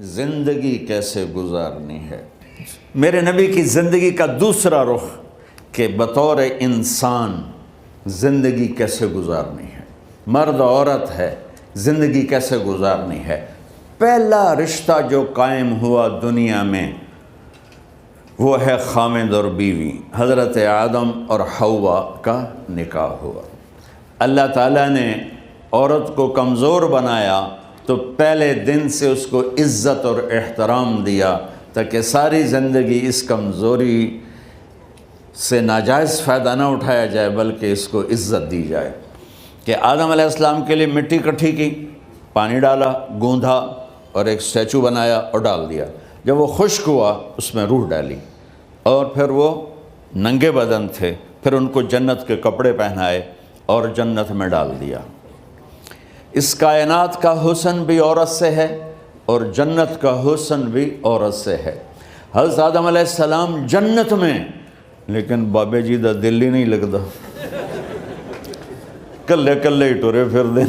زندگی کیسے گزارنی ہے۔ میرے نبی کی زندگی کا دوسرا رخ کہ بطور انسان زندگی کیسے گزارنی ہے، مرد عورت ہے، زندگی کیسے گزارنی ہے۔ پہلا رشتہ جو قائم ہوا دنیا میں وہ ہے خامد اور بیوی، حضرت آدم اور حوا کا نکاح ہوا۔ اللہ تعالیٰ نے عورت کو کمزور بنایا تو پہلے دن سے اس کو عزت اور احترام دیا تاکہ ساری زندگی اس کمزوری سے ناجائز فائدہ نہ اٹھایا جائے بلکہ اس کو عزت دی جائے۔ کہ آدم علیہ السلام کے لیے مٹی اکٹھی کی، پانی ڈالا، گوندھا اور ایک اسٹیچو بنایا اور ڈال دیا۔ جب وہ خشک ہوا اس میں روح ڈالی اور پھر وہ ننگے بدن تھے، پھر ان کو جنت کے کپڑے پہنائے اور جنت میں ڈال دیا۔ اس کائنات کا حسن بھی عورت سے ہے اور جنت کا حسن بھی عورت سے ہے۔ حضرت آدم علیہ السلام جنت میں، لیکن بابے جی دا دل ہی نہیں لگتا، کلے کلے ہی ٹرے پھر دیں۔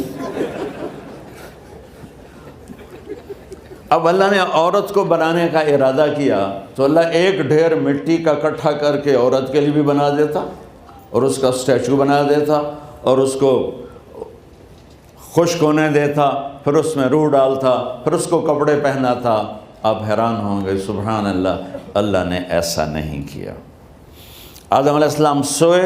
اب اللہ نے عورت کو بنانے کا ارادہ کیا تو اللہ ایک ڈھیر مٹی کا اکٹھا کر کے عورت کے لیے بھی بنا دیتا اور اس کا اسٹیچو بنا دیتا اور اس کو خشک ہونے دیتا، پھر اس میں روح ڈالتا، پھر اس کو کپڑے پہناتا۔ آپ حیران ہوں گے، سبحان اللہ، اللہ نے ایسا نہیں کیا۔ آدم علیہ السلام سوئے،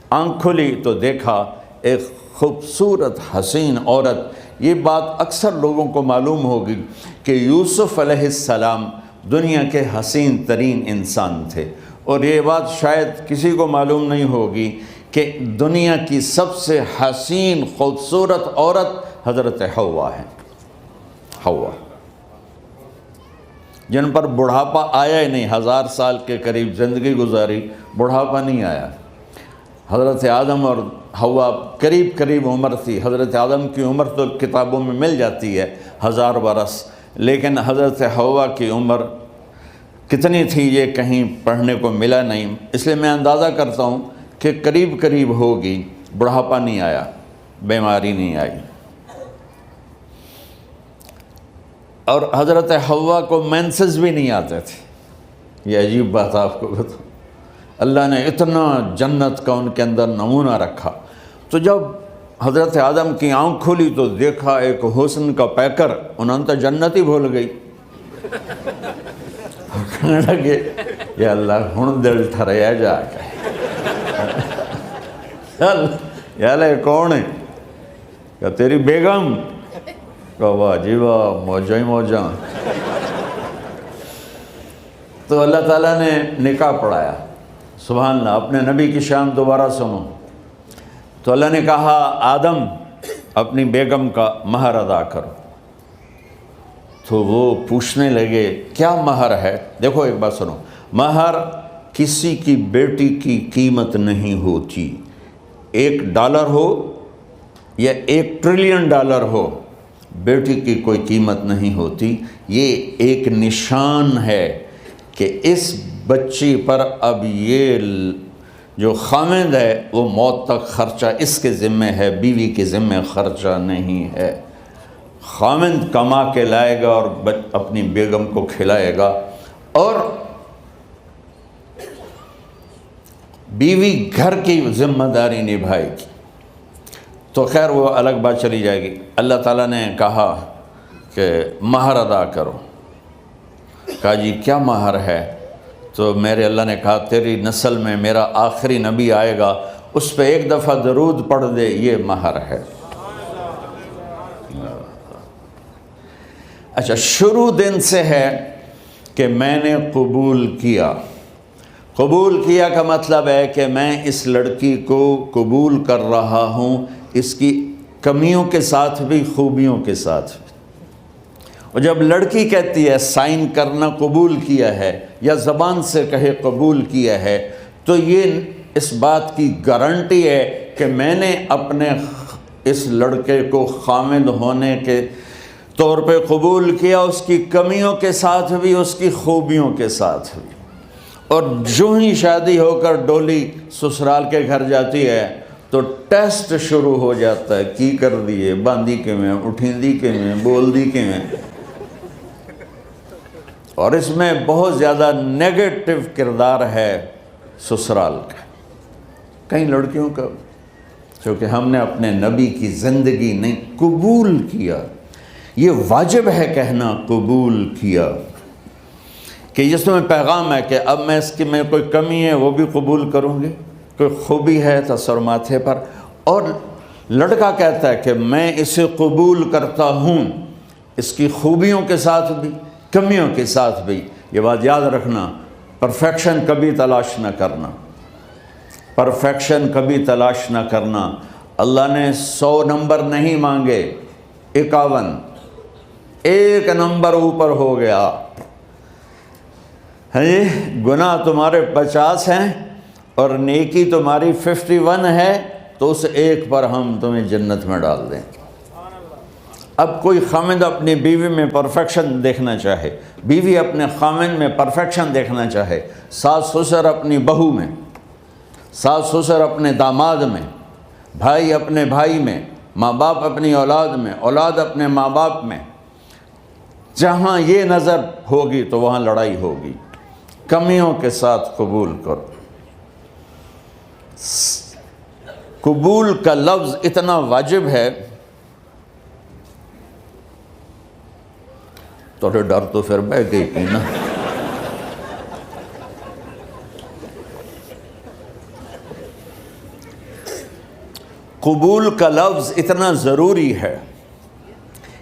آنکھ کھلی تو دیکھا ایک خوبصورت حسین عورت۔ یہ بات اکثر لوگوں کو معلوم ہوگی کہ یوسف علیہ السلام دنیا کے حسین ترین انسان تھے، اور یہ بات شاید کسی کو معلوم نہیں ہوگی کہ دنیا کی سب سے حسین خوبصورت عورت حضرت حوا ہے۔ حوا جن پر بڑھاپا آیا ہی نہیں، 1000 سال کے قریب زندگی گزاری، بڑھاپا نہیں آیا۔ حضرت آدم اور حوا قریب قریب عمر تھی۔ حضرت آدم کی عمر تو کتابوں میں مل جاتی ہے 1000 برس، لیکن حضرت حوا کی عمر کتنی تھی یہ کہیں پڑھنے کو ملا نہیں، اس لیے میں اندازہ کرتا ہوں کہ قریب قریب ہوگی۔ بڑھاپا نہیں آیا، بیماری نہیں آئی۔ اور حضرت حوا کو مینسز بھی نہیں آتے تھے۔ یہ عجیب بات آپ کو بتاؤں، اللہ نے اتنا جنت کا ان کے اندر نمونہ رکھا۔ تو جب حضرت آدم کی آنکھ کھلی تو دیکھا ایک حسن کا پیکر، انہوں تو جنت ہی بھول گئی۔ کہنے لگے یا اللہ ہن دل ٹھریا جا کے، یا اللہ کون ہے؟ کہ تیری بیگم۔ کہ واہ جی واہ، موجاں ہی موجاں۔ تو اللہ تعالیٰ نے نکاح پڑھایا۔ سبحان اللہ، اپنے نبی کی شان دوبارہ سنو۔ تو اللہ نے کہا آدم اپنی بیگم کا مہر ادا کرو۔ تو وہ پوچھنے لگے کیا مہر ہے؟ دیکھو ایک بات سنو، مہر کسی کی بیٹی کی قیمت نہیں ہوتی۔ $1 ہو یا $1 ٹریلین ہو، بیٹی کی کوئی قیمت نہیں ہوتی۔ یہ ایک نشان ہے کہ اس بچی پر اب یہ جو خامد ہے وہ موت تک خرچہ اس کے ذمہ ہے، بیوی کے ذمہ خرچہ نہیں ہے۔ خامد کما کے لائے گا اور اپنی بیگم کو کھلائے گا، اور بیوی گھر کی ذمہ داری نبھائے گی۔ تو خیر وہ الگ بات چلی جائے گی۔ اللہ تعالیٰ نے کہا کہ مہر ادا کرو۔ کہا جی کیا مہر ہے؟ تو میرے اللہ نے کہا تیری نسل میں میرا آخری نبی آئے گا، اس پہ ایک دفعہ درود پڑھ دے، یہ مہر ہے۔ اچھا، شروع دن سے ہے کہ میں نے قبول کیا۔ قبول کیا کا مطلب ہے کہ میں اس لڑکی کو قبول کر رہا ہوں، اس کی کمیوں کے ساتھ بھی خوبیوں کے ساتھ بھی۔ اور جب لڑکی کہتی ہے سائن کرنا قبول کیا ہے، یا زبان سے کہے قبول کیا ہے، تو یہ اس بات کی گارنٹی ہے کہ میں نے اپنے اس لڑکے کو خامد ہونے کے طور پہ قبول کیا، اس کی کمیوں کے ساتھ بھی، اس کی خوبیوں کے ساتھ بھی۔ اور جو ہی شادی ہو کر ڈولی سسرال کے گھر جاتی ہے تو ٹیسٹ شروع ہو جاتا ہے، کی کر دیے، باندھی کے میں، اٹھیں دی کے میں، بول دی کے میں۔ اور اس میں بہت زیادہ نیگیٹو کردار ہے سسرال کا، کئی لڑکیوں کا، چونکہ ہم نے اپنے نبی کی زندگی نہیں قبول کیا۔ یہ واجب ہے کہنا قبول کیا، کہ جس میں پیغام ہے کہ اب میں اس کی میں کوئی کمی ہے وہ بھی قبول کروں گی، کوئی خوبی ہے تو سر ماتھے پر، اور لڑکا کہتا ہے کہ میں اسے قبول کرتا ہوں، اس کی خوبیوں کے ساتھ بھی کمیوں کے ساتھ بھی۔ یہ بات یاد رکھنا، پرفیکشن کبھی تلاش نہ کرنا، پرفیکشن کبھی تلاش نہ کرنا۔ اللہ نے 100 نمبر نہیں مانگے، 51، ایک نمبر اوپر ہو گیا۔ گناہ تمہارے 50 ہیں اور نیکی تمہاری 51 ہے، تو اس ایک پر ہم تمہیں جنت میں ڈال دیں۔ اب کوئی خامند اپنی بیوی میں پرفیکشن دیکھنا چاہے، بیوی اپنے خامند میں پرفیکشن دیکھنا چاہے، ساس سسر اپنی بہو میں، ساس سسر اپنے داماد میں، بھائی اپنے بھائی میں، ماں باپ اپنی اولاد میں، اولاد اپنے ماں باپ میں، جہاں یہ نظر ہوگی تو وہاں لڑائی ہوگی۔ کمیوں کے ساتھ قبول کرو۔ قبول کا لفظ اتنا واجب ہے، تو ڈر تو پھر بہ گئی تھی نا۔ قبول کا لفظ اتنا ضروری ہے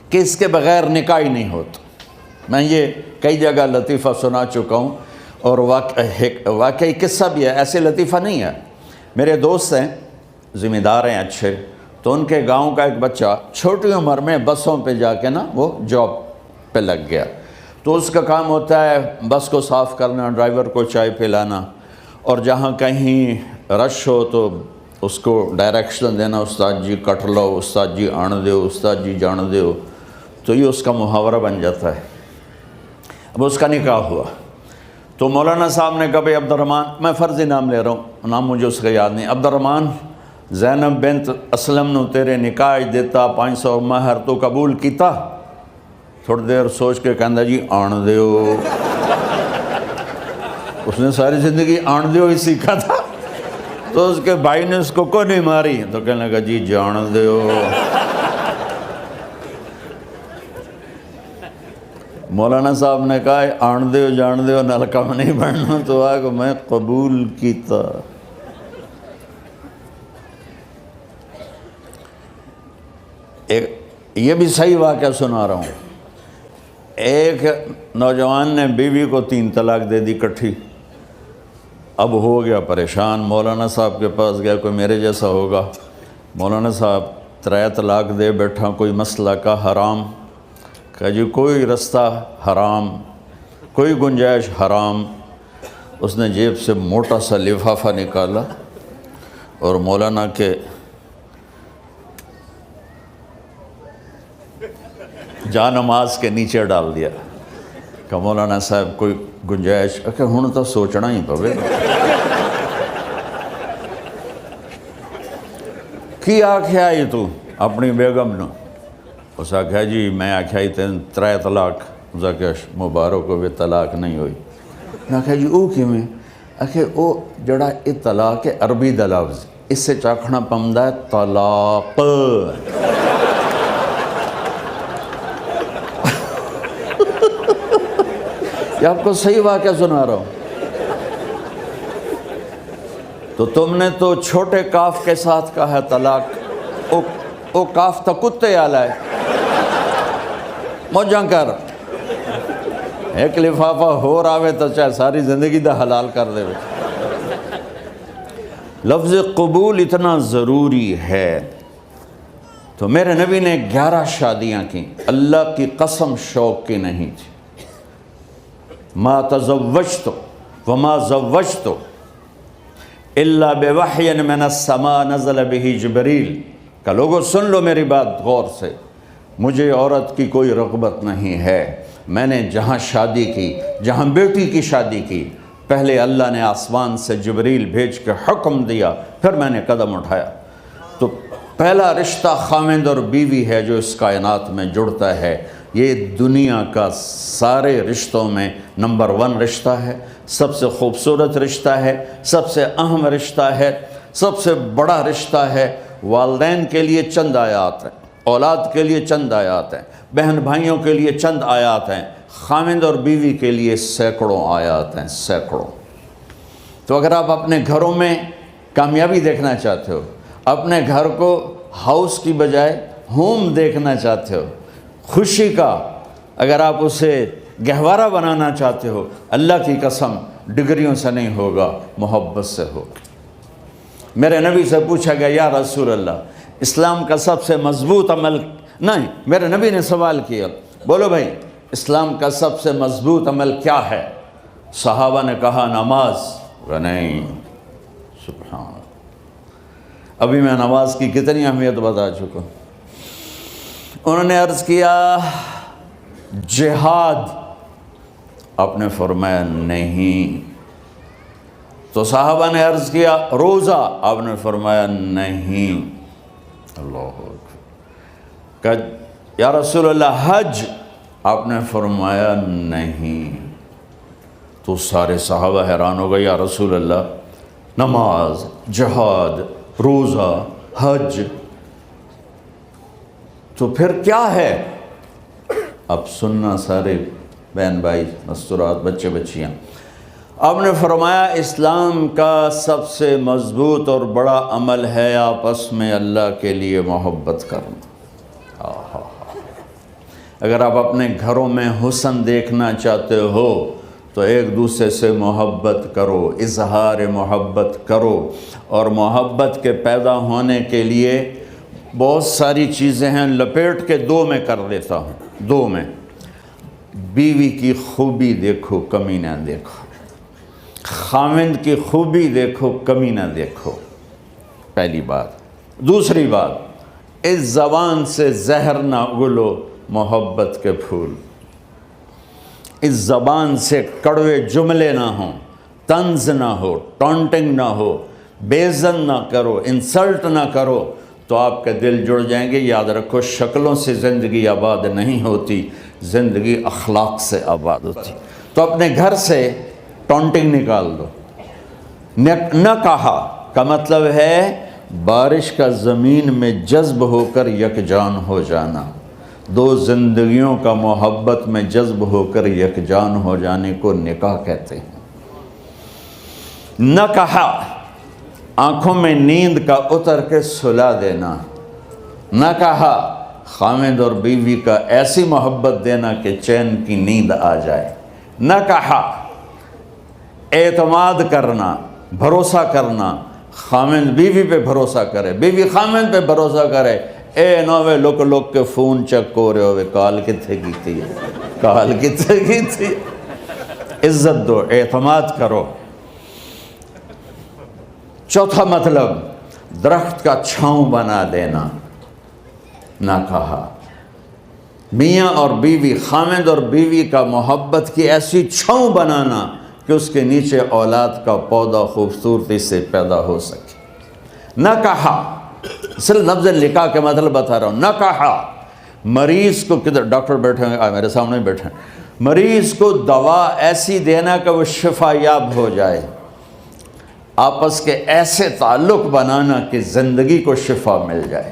کہ اس کے بغیر نکاح ہی نہیں ہوتا۔ میں یہ کئی جگہ لطیفہ سنا چکا ہوں، اور واقعی قصہ بھی ہے، ایسے لطیفہ نہیں ہے۔ میرے دوست ہیں، ذمہ دار ہیں اچھے، تو ان کے گاؤں کا ایک بچہ چھوٹی عمر میں بسوں پہ جا کے نا وہ جاب پہ لگ گیا، تو اس کا کام ہوتا ہے بس کو صاف کرنا، ڈرائیور کو چائے پلانا، اور جہاں کہیں رش ہو تو اس کو ڈائریکشن دینا، استاد جی کٹ لو، استاد جی آن دیو، استاد جی جان دیو، تو یہ اس کا محاورہ بن جاتا ہے۔ اب اس کا نکاح ہوا تو مولانا صاحب نے کہا بھائی عبد الرحمن، میں فرضی نام لے رہا ہوں، نام مجھے اس کا یاد نہیں، عبد الرحمن زینب بنت اسلم نو تیرے نکاح دیتا 500 مہر تو قبول کیتا؟ تھوڑی دیر سوچ کے کہندا جی آن دیو۔ اس نے ساری زندگی آن دیو ہی سیکھا تھا، تو اس کے بھائی نے اس کو کوئی نہیں ماری، تو کہنے لگا جی جان دیو۔ مولانا صاحب نے کہا آن دیو جان دیو نال کم نہیں بننا، تو آگے میں قبول کیتا۔ یہ بھی صحیح واقعہ سنا رہا ہوں۔ ایک نوجوان نے بیوی کو 3 طلاق دے دی کٹھی، اب ہو گیا پریشان، مولانا صاحب کے پاس گیا، کوئی میرے جیسا ہوگا۔ مولانا صاحب 3 طلاق دے بیٹھا، کوئی مسئلہ کا حرام؟ کہا جی کوئی رستہ حرام، کوئی گنجائش حرام۔ اس نے جیب سے موٹا سا لفافہ نکالا اور مولانا کے جا نماز کے نیچے ڈال دیا کہ مولانا صاحب کوئی گنجائش؟ کہ ہن تو سوچنا ہی پوے کی آکھیا ہی تو اپنی بیگم نو؟ اس آکھیا جی میں آکھیا ہی 3 طلاق، اس آکھیا مبارک ہوئے طلاق نہیں ہوئی۔ میں آکھیا جی او کیویں؟ آکھے او جڑا یہ طلاق ہے عربی دا لفظ، اس سے چاکھنا پمدا ہے طلاق۔ یہ آپ کو صحیح واقعہ سنا رہا ہوں۔ تو تم نے تو چھوٹے کاف کے ساتھ کہا ہے طلاق، او کاف تا کتے آلا ہے، موجاں کر، ایک لفافہ ہو راوے تو چاہے ساری زندگی دا حلال کر دے۔ لفظ قبول اتنا ضروری ہے۔ تو میرے نبی نے 11 شادیاں کی، اللہ کی قسم شوق کی نہیں تھی۔ ما تزوجت وما زوجت الا بوحی من السماء نزل به جبریل۔ کہ لوگوں سن لو میری بات غور سے، مجھے عورت کی کوئی رغبت نہیں ہے، میں نے جہاں شادی کی، جہاں بیٹی کی شادی کی، پہلے اللہ نے آسمان سے جبریل بھیج کے حکم دیا، پھر میں نے قدم اٹھایا۔ تو پہلا رشتہ خامند اور بیوی ہے جو اس کائنات میں جڑتا ہے، یہ دنیا کا سارے رشتوں میں نمبر 1 رشتہ ہے، سب سے خوبصورت رشتہ ہے، سب سے اہم رشتہ ہے، سب سے بڑا رشتہ ہے۔ والدین کے لیے چند آیات ہیں، اولاد کے لیے چند آیات ہیں، بہن بھائیوں کے لیے چند آیات ہیں، خاوند اور بیوی کے لیے سینکڑوں آیات ہیں، سینکڑوں۔ تو اگر آپ اپنے گھروں میں کامیابی دیکھنا چاہتے ہو، اپنے گھر کو ہاؤس کی بجائے ہوم دیکھنا چاہتے ہو، خوشی کا اگر آپ اسے گہوارہ بنانا چاہتے ہو، اللہ کی قسم ڈگریوں سے نہیں ہوگا، محبت سے ہوگا۔ میرے نبی سے پوچھا گیا یا رسول اللہ اسلام کا سب سے مضبوط عمل، نہیں، میرے نبی نے سوال کیا، بولو بھائی اسلام کا سب سے مضبوط عمل کیا ہے؟ صحابہ نے کہا نماز، نہیں، سبحان اللہ۔ ابھی میں نماز کی کتنی اہمیت بتا چکا ہوں۔ انہوں نے عرض کیا جہاد، آپ نے فرمایا نہیں۔ تو صحابہ نے عرض کیا روزہ، آپ نے فرمایا نہیں۔ اللہ اکبر۔ کہ یا رسول اللہ حج، آپ نے فرمایا نہیں۔ تو سارے صحابہ حیران ہو گئے، یا رسول اللہ نماز، جہاد، روزہ، حج، تو پھر کیا ہے؟ اب سننا سارے بہن بھائی، مستورات، بچے بچیاں، آپ نے فرمایا اسلام کا سب سے مضبوط اور بڑا عمل ہے آپس میں اللہ کے لیے محبت کرنا۔ اگر آپ اپنے گھروں میں حسن دیکھنا چاہتے ہو تو ایک دوسرے سے محبت کرو، اظہار محبت کرو، اور محبت کے پیدا ہونے کے لیے بہت ساری چیزیں ہیں، لپیٹ کے 2 میں کر دیتا ہوں، 2 میں۔ بیوی کی خوبی دیکھو، کمی نہ دیکھو، خاوند کی خوبی دیکھو، کمی نہ دیکھو، پہلی بات۔ دوسری بات، اس زبان سے زہر نہ اگلو محبت کے پھول، اس زبان سے کڑوے جملے نہ ہوں، طنز نہ ہو، ٹانٹنگ نہ ہو، بےعزت نہ کرو، انسلٹ نہ کرو، تو آپ کے دل جڑ جائیں گے۔ یاد رکھو شکلوں سے زندگی آباد نہیں ہوتی، زندگی اخلاق سے آباد ہوتی۔ تو اپنے گھر سے ٹانٹنگ نکال دو۔ نہ کہا کا مطلب ہے بارش کا زمین میں جذب ہو کر یکجان ہو جانا، 2 زندگیوں کا محبت میں جذب ہو کر یکجان ہو جانے کو نکاح کہتے ہیں۔ نہ کہا آنکھوں میں نیند کا اتر کے سلا دینا، نہ کہا خاوند اور بیوی کا ایسی محبت دینا کہ چین کی نیند آ جائے، نہ کہا اعتماد کرنا، بھروسہ کرنا، خاوند بیوی پہ بھروسہ کرے، بیوی خاوند پہ بھروسہ کرے۔ اے نوے لوک کے فون چیک ہو رہے ہوئے، کال کتنے کی تھی، کال کتنے کی تھی۔ عزت دو، اعتماد کرو۔ چوتھا مطلب درخت کا چھاؤں بنا دینا، نہ کہا میاں اور بیوی، خاوند اور بیوی کا محبت کی ایسی چھاؤں بنانا کہ اس کے نیچے اولاد کا پودا خوبصورتی سے پیدا ہو سکے۔ نہ کہا، صرف لفظ نکاح کے مطلب بتا رہا ہوں، نہ کہا مریض کو، کدھر ڈاکٹر بیٹھے ہیں، میرے سامنے بیٹھے ہیں، مریض کو دوا ایسی دینا کہ وہ شفا یاب ہو جائے، آپس کے ایسے تعلق بنانا کہ زندگی کو شفا مل جائے۔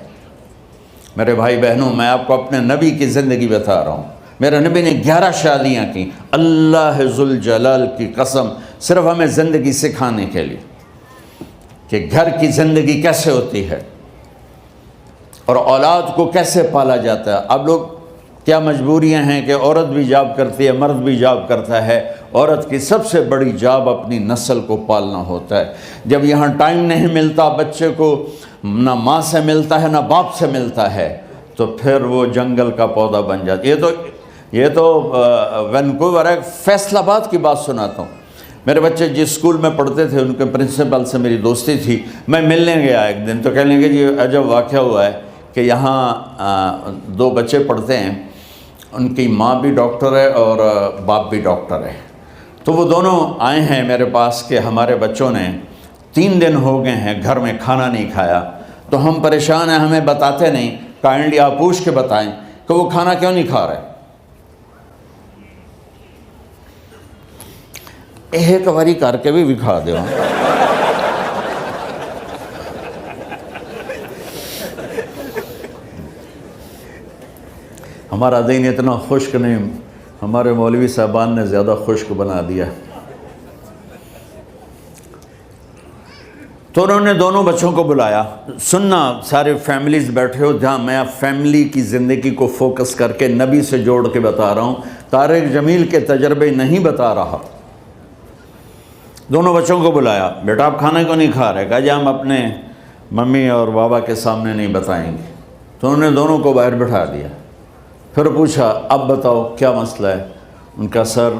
میرے بھائی بہنوں، میں آپ کو اپنے نبی کی زندگی بتا رہا ہوں۔ میرے نبی نے 11 شادیاں کی، اللہ ذوالجلال کی قسم، صرف ہمیں زندگی سکھانے کے لیے کہ گھر کی زندگی کیسے ہوتی ہے اور اولاد کو کیسے پالا جاتا ہے۔ اب لوگ کیا مجبوریاں ہیں کہ عورت بھی جاب کرتی ہے، مرد بھی جاب کرتا ہے۔ عورت کی سب سے بڑی جاب اپنی نسل کو پالنا ہوتا ہے۔ جب یہاں ٹائم نہیں ملتا بچے کو، نہ ماں سے ملتا ہے نہ باپ سے ملتا ہے، تو پھر وہ جنگل کا پودا بن جاتا ہے۔ یہ تو وینکوور ہے، فیصل آباد کی بات سناتا ہوں۔ میرے بچے جس اسکول میں پڑھتے تھے ان کے پرنسپل سے میری دوستی تھی، میں ملنے گیا ایک دن، تو کہنے لگے جی عجب واقعہ ہوا ہے کہ یہاں 2 بچے پڑھتے ہیں، ان کی ماں بھی ڈاکٹر ہے اور باپ بھی ڈاکٹر ہے، تو وہ دونوں آئے ہیں میرے پاس کہ ہمارے بچوں نے 3 دن ہو گئے ہیں گھر میں کھانا نہیں کھایا، تو ہم پریشان ہیں، ہمیں بتاتے نہیں، کائنڈلی آپ پوچھ کے بتائیں کہ وہ کھانا کیوں نہیں کھا رہے۔ ایک باری کر کے بھی دکھا دو. ہمارا دین اتنا خشک نہیں، ہمارے مولوی صاحبان نے زیادہ خشک بنا دیا. تو انہوں نے دونوں بچوں کو بلایا. سننا، سارے فیملیز بیٹھے ہو جہاں میں فیملی کی زندگی کو فوکس کر کے نبی سے جوڑ کے بتا رہا ہوں، طارق جمیل کے تجربے نہیں بتا رہا. دونوں بچوں کو بلایا. بیٹا آپ کھانے کو نہیں کھا رہے؟ کہا جی ہم اپنے ممی اور بابا کے سامنے نہیں بتائیں گے. تو انہوں نے دونوں کو باہر بٹھا دیا. پھر پوچھا اب بتاؤ کیا مسئلہ ہے؟ ان کا سر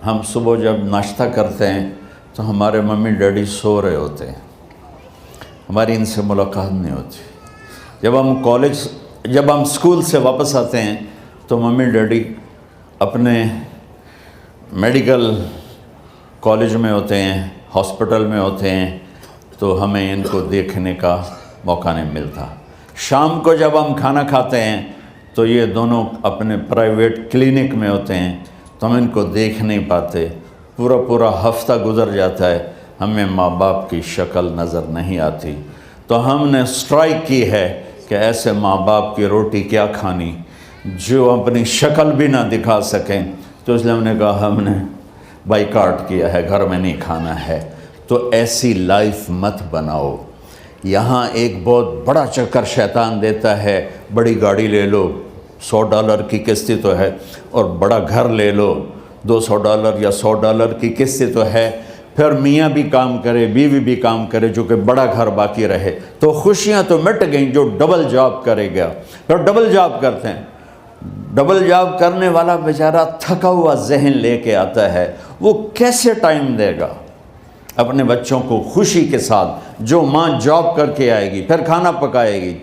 ہم صبح جب ناشتہ کرتے ہیں تو ہمارے ممی ڈیڈی سو رہے ہوتے ہیں، ہماری ان سے ملاقات نہیں ہوتی. جب ہم اسکول سے واپس آتے ہیں تو ممی ڈیڈی اپنے میڈیکل کالج میں ہوتے ہیں، ہاسپٹل میں ہوتے ہیں، تو ہمیں ان کو دیکھنے کا موقع نہیں ملتا. شام کو جب ہم کھانا کھاتے ہیں تو یہ دونوں اپنے پرائیویٹ کلینک میں ہوتے ہیں، تو ہم ان کو دیکھ نہیں پاتے. پورا ہفتہ گزر جاتا ہے، ہمیں ماں باپ کی شکل نظر نہیں آتی. تو ہم نے اسٹرائک کی ہے کہ ایسے ماں باپ کی روٹی کیا کھانی جو اپنی شکل بھی نہ دکھا سکیں. تو اس لیے ہم نے کہا ہم نے بائیکاٹ کیا ہے، گھر میں نہیں کھانا ہے. تو ایسی لائف مت بناؤ. یہاں ایک بہت بڑا چکر شیطان دیتا ہے، بڑی گاڑی لے لو، $100 کی قسط تو ہے، اور بڑا گھر لے لو، $200 یا $100 کی قسط تو ہے. پھر میاں بھی کام کرے، بیوی بھی کام کرے، جو کہ بڑا گھر باقی رہے، تو خوشیاں تو مٹ گئیں. جو ڈبل جاب کرے گا، پھر ڈبل جاب کرتے ہیں. ڈبل جاب کرنے والا بیچارہ تھکا ہوا ذہن لے کے آتا ہے، وہ کیسے ٹائم دے گا اپنے بچوں کو خوشی کے ساتھ؟ جو ماں جاب کر کے آئے گی پھر کھانا پکائے گی،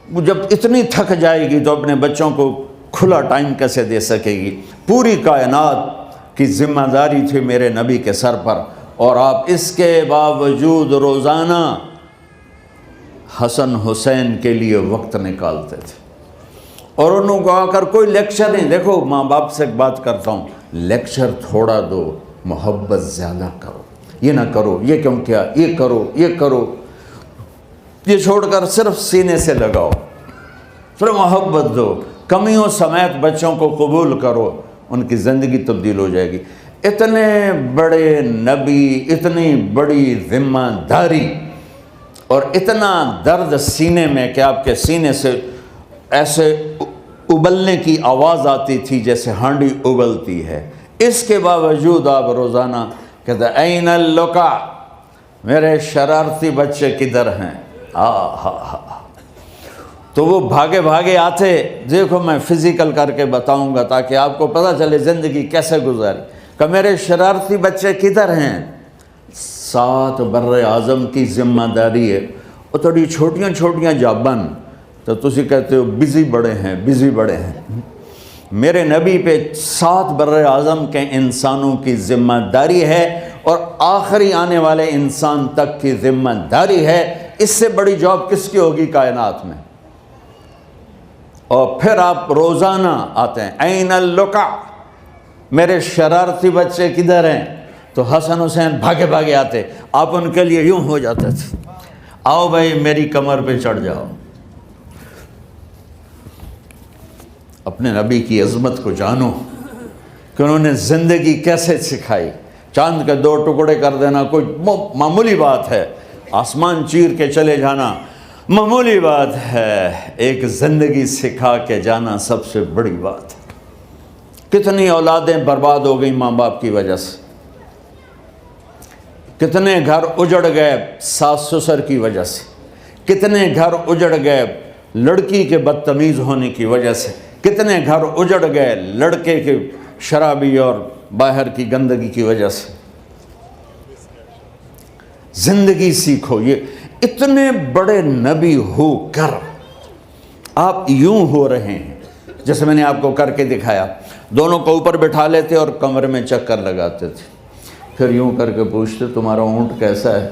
وہ جب اتنی تھک جائے گی تو اپنے بچوں کو کھلا ٹائم کیسے دے سکے گی؟ پوری کائنات کی ذمہ داری تھی میرے نبی کے سر پر، اور آپ اس کے باوجود روزانہ حسن حسین کے لیے وقت نکالتے تھے. اور انہوں کو آ کر کوئی لیکچر نہیں. دیکھو ماں باپ سے ایک بات کرتا ہوں، لیکچر تھوڑا دو، محبت زیادہ کرو. یہ نہ کرو، یہ کیوں کیا، یہ کرو، یہ کرو، یہ چھوڑ کر صرف سینے سے لگاؤ، صرف محبت دو. کمیوں سمیت بچوں کو قبول کرو، ان کی زندگی تبدیل ہو جائے گی. اتنے بڑے نبی، اتنی بڑی ذمہ داری، اور اتنا درد سینے میں کہ آپ کے سینے سے ایسے ابلنے کی آواز آتی تھی جیسے ہانڈی ابلتی ہے. اس کے باوجود آپ روزانہ کہتے این اللقا، میرے شرارتی بچے کدھر ہیں؟ تو وہ بھاگے بھاگے آتے. دیکھو میں فزیکل کر کے بتاؤں گا تاکہ آپ کو پتہ چلے زندگی کیسے گزاری. کہ میرے شرارتی بچے کدھر ہیں؟ 7 بر اعظم کی ذمہ داری ہے. وہ تھوڑی چھوٹیاں جابن تو تسی کہتے ہو بزی بڑے ہیں، بزی بڑے ہیں. میرے نبی پہ 7 بر اعظم کے انسانوں کی ذمہ داری ہے، اور آخری آنے والے انسان تک کی ذمہ داری ہے. اس سے بڑی جاب کس کی ہوگی کائنات میں؟ اور پھر آپ روزانہ آتے ہیں این اللقا، میرے شرارتی بچے کدھر ہیں؟ تو حسن حسین بھاگے بھاگے آتے. آپ ان کے لیے یوں ہو جاتے تھے، آؤ بھائی میری کمر پہ چڑھ جاؤ. اپنے نبی کی عظمت کو جانو کہ انہوں نے زندگی کیسے سکھائی. چاند کے 2 ٹکڑے کر دینا کوئی معمولی بات ہے، آسمان چیر کے چلے جانا معمولی بات ہے، ایک زندگی سکھا کے جانا سب سے بڑی بات ہے. کتنی اولادیں برباد ہو گئیں ماں باپ کی وجہ سے، کتنے گھر اجڑ گئے ساس سسر کی وجہ سے، کتنے گھر اجڑ گئے لڑکی کے بدتمیز ہونے کی وجہ سے، کتنے گھر اجڑ گئے لڑکے کے شرابی اور باہر کی گندگی کی وجہ سے. زندگی سیکھو. یہ اتنے بڑے نبی ہو کر آپ یوں ہو رہے ہیں جیسے میں نے آپ کو کر کے دکھایا. دونوں کو اوپر بٹھا لیتے اور کمرے میں چکر لگاتے تھے، پھر یوں کر کے پوچھتے تمہارا اونٹ کیسا ہے؟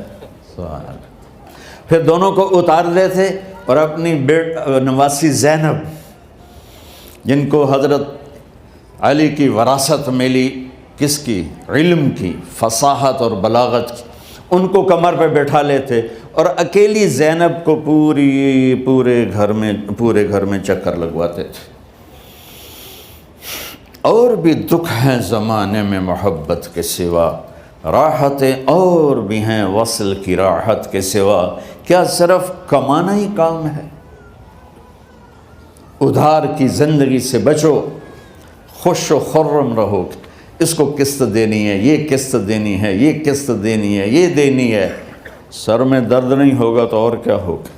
سوال. پھر دونوں کو اتار لیتے اور اپنی نواسی زینب، جن کو حضرت علی کی وراثت ملی کس کی؟ علم کی، فصاحت اور بلاغت کی، ان کو کمر پہ بٹھا لیتے اور اکیلی زینب کو پورے گھر میں چکر لگواتے تھے۔ اور بھی دکھ ہیں زمانے میں محبت کے سوا، راحتیں اور بھی ہیں وصل کی راحت کے سوا، کیا صرف کمانا ہی کام ہے؟ ادھار کی زندگی سے بچو، خوش و خرم رہو، اس کو قسط دینی ہے، یہ قسط دینی ہے، یہ قسط دینی ہے، یہ دینی ہے، سر میں درد نہیں ہوگا تو اور کیا ہوگا؟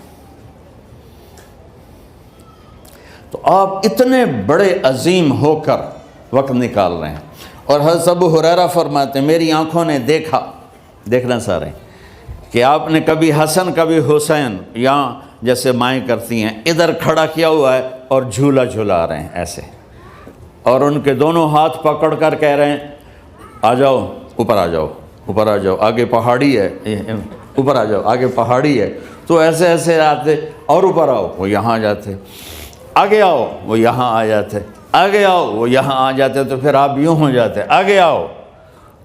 تو آپ اتنے بڑے عظیم ہو کر وقت نکال رہے ہیں، اور حضرت ابو ہریرہ فرماتے ہیں میری آنکھوں نے دیکھنا سارے کہ آپ نے کبھی حسن کبھی حسین یہاں جیسے مائیں کرتی ہیں ادھر کھڑا کیا ہوا ہے اور جھولا جھولا رہے ہیں ایسے، اور ان کے دونوں ہاتھ پکڑ کر کہہ رہے ہیں آ جاؤ اوپر آ جاؤ، اوپر آ جاؤ، آگے پہاڑی ہے، اوپر آ جاؤ، آگے پہاڑی ہے، تو ایسے ایسے آتے، اور اوپر آؤ، وہ یہاں آ جاتے، آگے آؤ، وہ یہاں آ جاتے، آگے آؤ، وہ یہاں آ جاتے، تو پھر آپ یوں ہو جاتے، آگے آؤ،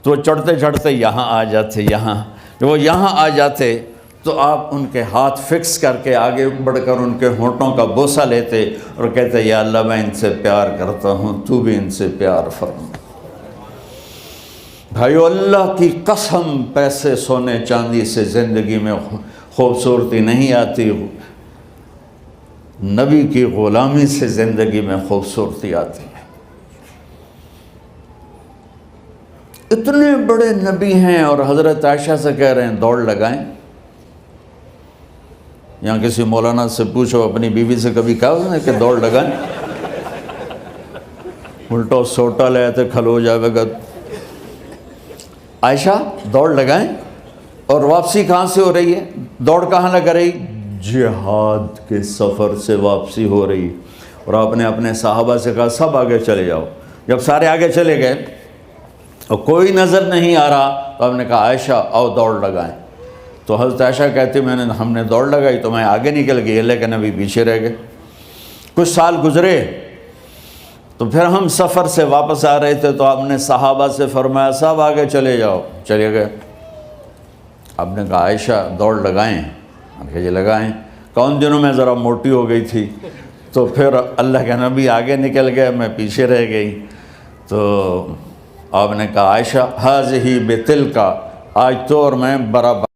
تو چڑھتے چڑھتے یہاں آ جاتے، یہاں جب وہ یہاں آ جاتے تو آپ ان کے ہاتھ فکس کر کے آگے بڑھ کر ان کے ہونٹوں کا بوسہ لیتے اور کہتے یا اللہ میں ان سے پیار کرتا ہوں، تو بھی ان سے پیار فرما۔ بھائیو اللہ کی قسم، پیسے سونے چاندی سے زندگی میں خوبصورتی نہیں آتی، نبی کی غلامی سے زندگی میں خوبصورتی آتی ہے۔ اتنے بڑے نبی ہیں اور حضرت عائشہ سے کہہ رہے ہیں دوڑ لگائیں۔ یہاں کسی مولانا سے پوچھو اپنی بیوی سے کبھی کہا اس نے کہ دوڑ لگائیں؟ الٹا سوٹا لے تے کھلو جاوے گا۔ عائشہ دوڑ لگائیں، اور واپسی کہاں سے ہو رہی ہے؟ دوڑ کہاں لگ رہی؟ جہاد کے سفر سے واپسی ہو رہی، اور آپ نے اپنے صحابہ سے کہا سب آگے چلے جاؤ۔ جب سارے آگے چلے گئے اور کوئی نظر نہیں آ رہا تو آپ نے کہا عائشہ آؤ دوڑ لگائیں۔ تو حضرت عائشہ کہتی ہم نے دوڑ لگائی تو میں آگے نکل گئی، اللہ کے نبی پیچھے رہ گئے۔ کچھ سال گزرے تو پھر ہم سفر سے واپس آ رہے تھے تو آپ نے صحابہ سے فرمایا سب آگے چلے جاؤ، چلے گئے۔ آپ نے کہا عائشہ دوڑ لگائیں؟ کہ جی لگائیں۔ کون دنوں میں ذرا موٹی ہو گئی تھی، تو پھر اللہ کے نبی آگے نکل گئے، میں پیچھے رہ گئی۔ تو آپ نے کہا عائشہ ہاذہ بتلک، آج تو اور میں برابر